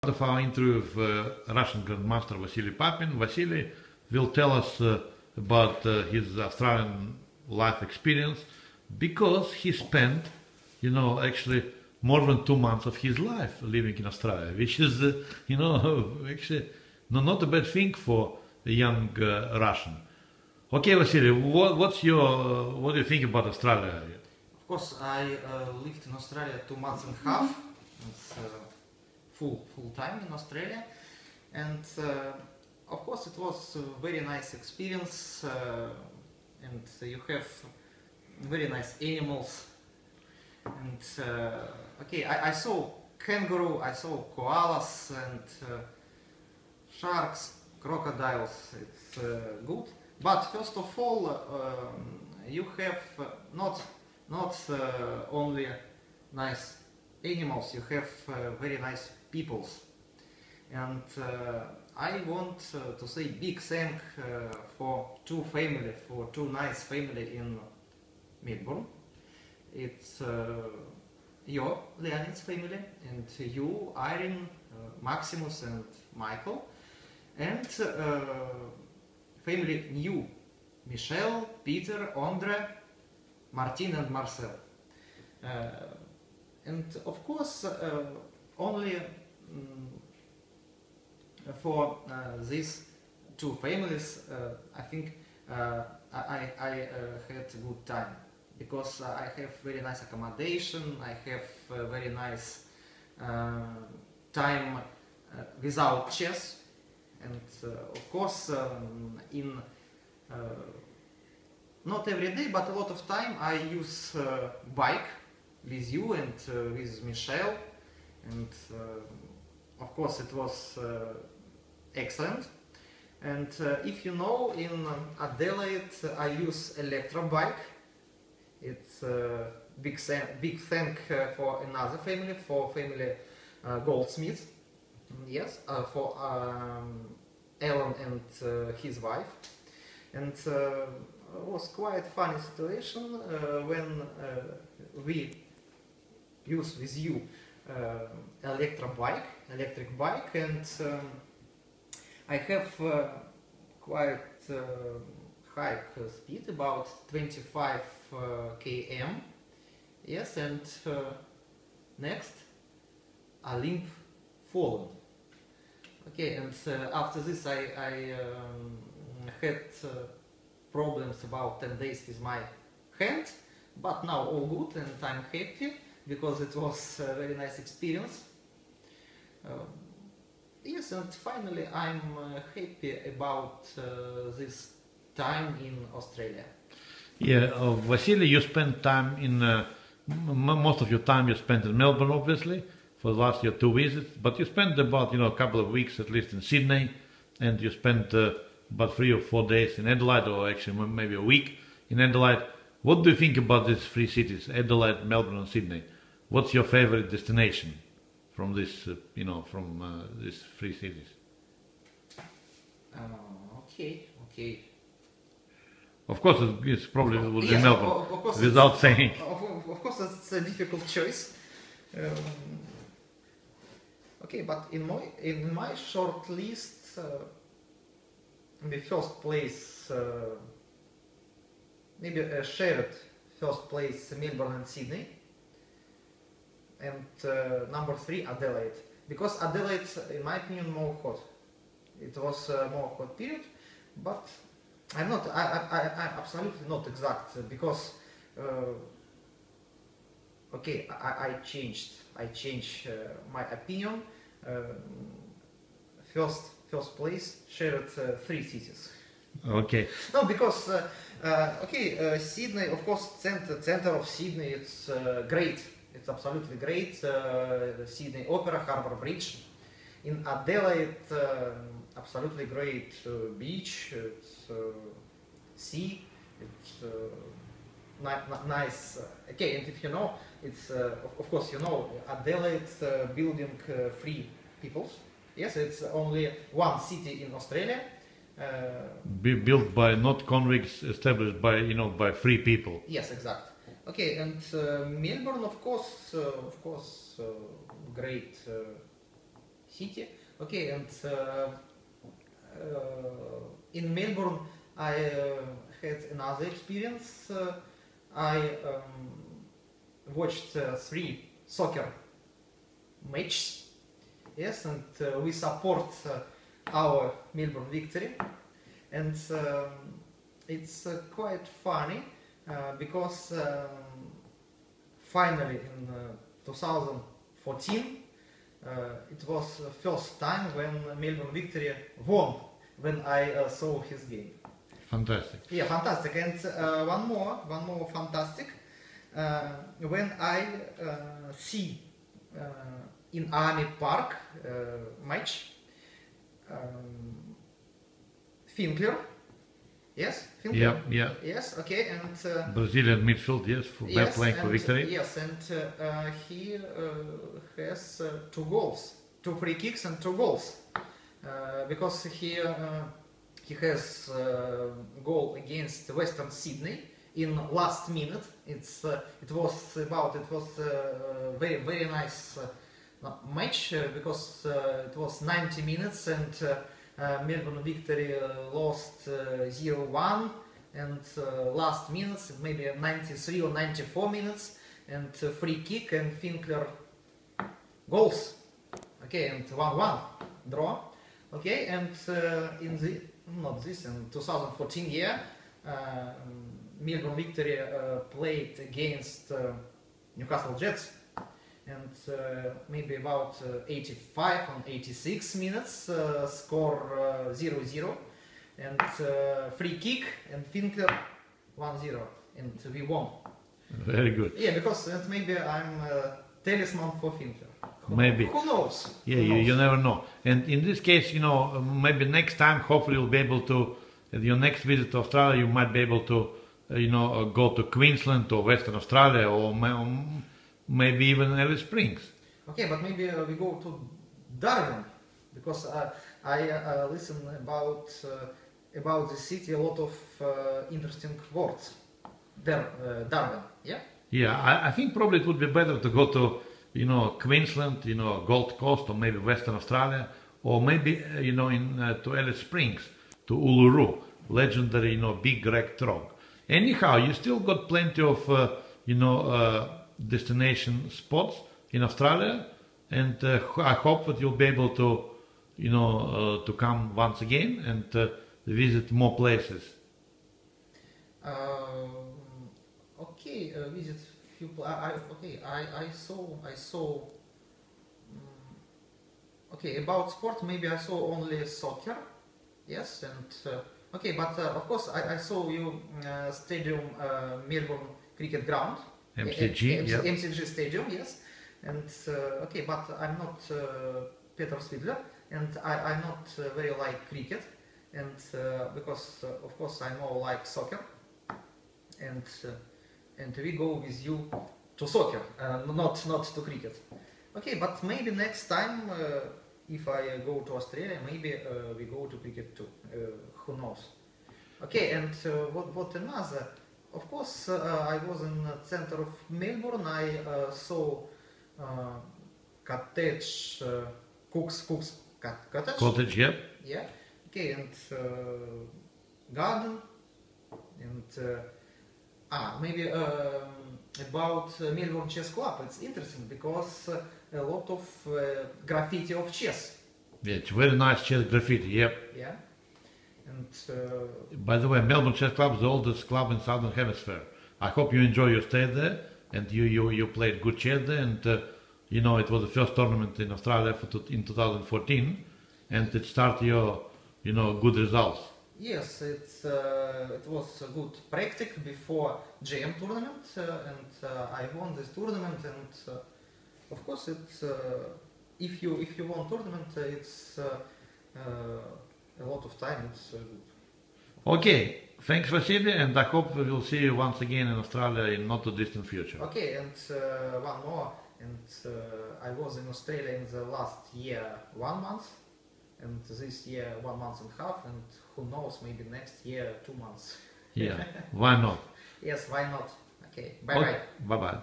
Of our interview with Russian Grandmaster Vasily Papin, Vasily will tell us about his Australian life experience, because he spent, actually more than 2 months of his life living in Australia, which is, actually not a bad thing for a young Russian. Okay, Vasily, what do you think about Australia? Of course, I lived in Australia 2 months and a half. It's full time in Australia, and of course it was a very nice experience, and you have very nice animals. And okay, I saw kangaroo, I saw koalas and sharks, crocodiles. It's good, but first of all, you have not only nice animals, you have very nice peoples. And I want to say big thank for two nice family in Melbourne. It's your Leonid's family, and you, Irene, Maximus and Michael, and family new, Michelle, Peter, Andre, Martin and Marcel. And of course, only for these two families, I think I had a good time, because I have very nice accommodation, I have very nice time without chess, and of course in not every day, but a lot of time I use bike with you and with Michelle, and of course it was excellent. And if you know, in Adelaide I use electro bike. It's big thank for another family, for family Goldsmith, yes, for Alan and his wife. And it was quite funny situation when we use with you electric bike, and I have quite high speed, about 25 km, yes, and next a limb fallen. Okay, and after this I had problems about 10 days with my hand, but now all good and I'm happy, because it was a very nice experience. Yes, and finally I'm happy about this time in Australia. Yeah, Vasily, you spent time in, most of your time you spent in Melbourne, obviously, for the last your 2 visits, but you spent about, a couple of weeks at least in Sydney, and you spent about 3 or 4 days in Adelaide, or actually maybe a week in Adelaide. What do you think about these 3 cities, Adelaide, Melbourne and Sydney? What's your favorite destination from this, from these 3 cities? Okay. Of course, it's probably would be yes, Melbourne, of without saying. Of course, it's a difficult choice. Okay, but in my short list, the first place, maybe a shared first place, Melbourne and Sydney, and number 3, Adelaide, because Adelaide, in my opinion, more hot. It was a more hot period, but I'm absolutely not exact, because okay, I changed my opinion. First place, shared 3 cities. Okay. No, because okay, Sydney, of course, center of Sydney, it's great. It's absolutely great. Sydney Opera, Harbour Bridge. In Adelaide, absolutely great beach. It's sea. It's nice. Okay, and if you know, it's of course you know Adelaide building 3 peoples. Yes, it's only one city in Australia. Built by not convicts, established by by 3 people. Yes, exactly. Okay, and Melbourne, of course, great city. Okay, and in Melbourne I had another experience. I watched 3 soccer matches. Yes, and we support our Melbourne victory, and it's quite funny because finally in 2014 it was the first time when Melbourne victory won when I saw his game. Fantastic. Yeah, fantastic. And one more fantastic. When I see in Army Park match Finkler. Yes, Finkler. Yeah. Yes, okay, and Brazilian midfield, yes, playing for victory. Yes, and he has 2 goals, 2 free kicks and 2 goals, because he has goal against Western Sydney in last minute. It was very nice match because it was 90 minutes and Melbourne victory lost 0-1, and last minutes, maybe 93 or 94 minutes, and free kick and Finkler goals. Okay, and 1-1 draw. Okay, and in 2014 year, Melbourne victory played against Newcastle Jets, and maybe about 85 and 86 minutes score 0-0, and free kick and Finkler 1-0, and we won. Very good. Yeah, because maybe I'm talisman for Finkler. Maybe. Who knows? Yeah, you never know. And in this case, maybe next time, hopefully you'll be able to, at your next visit to Australia, you might be able to, go to Queensland or Western Australia, or maybe even Alice Springs. Okay, but maybe we go to Darwin, because I listen about the city a lot of interesting words. Darwin, yeah? Yeah, I think probably it would be better to go to, Queensland, Gold Coast, or maybe Western Australia, or maybe, to Alice Springs, to Uluru, legendary, big red trog. Anyhow, you still got plenty of, destination spots in Australia, and I hope that you'll be able to, to come once again and visit more places. Okay, visit few. I saw. Okay, about sport, maybe I saw only soccer. Yes, and okay, but of course I saw you stadium, Melbourne Cricket Ground. MCG, yeah. MCG Stadium, yes. And okay, but I'm not Peter Swidler, and I not very like cricket, and because of course I more like soccer, and we go with you to soccer, not to cricket. Okay, but maybe next time if I go to Australia, maybe we go to cricket too. Who knows? Okay, and what another? Of course, I was in the center of Melbourne. I saw cottage, Cook's cottage. Cottage, yeah. Yeah. Okay, and garden, and maybe about Melbourne Chess Club. It's interesting because a lot of graffiti of chess. Yeah, it's very nice chess graffiti. Yep. Yeah. And by the way, Melbourne Chess Club is the oldest club in Southern Hemisphere. I hope you enjoy your stay there, and you played good chess there, and it was the first tournament in Australia in 2014, and it started your good results. Yes, it was a good practice before GM tournament, and I won this tournament, and of course it's if you won tournament, it's a lot of time. It's good. Okay, thanks Vasily, and I hope we will see you once again in Australia in not too distant future. Okay, and one more, and I was in Australia in the last year 1 month, and this year 1 month and a half, and who knows, maybe next year 2 months. Yeah, why not? Yes, why not? Okay, bye bye. Bye bye.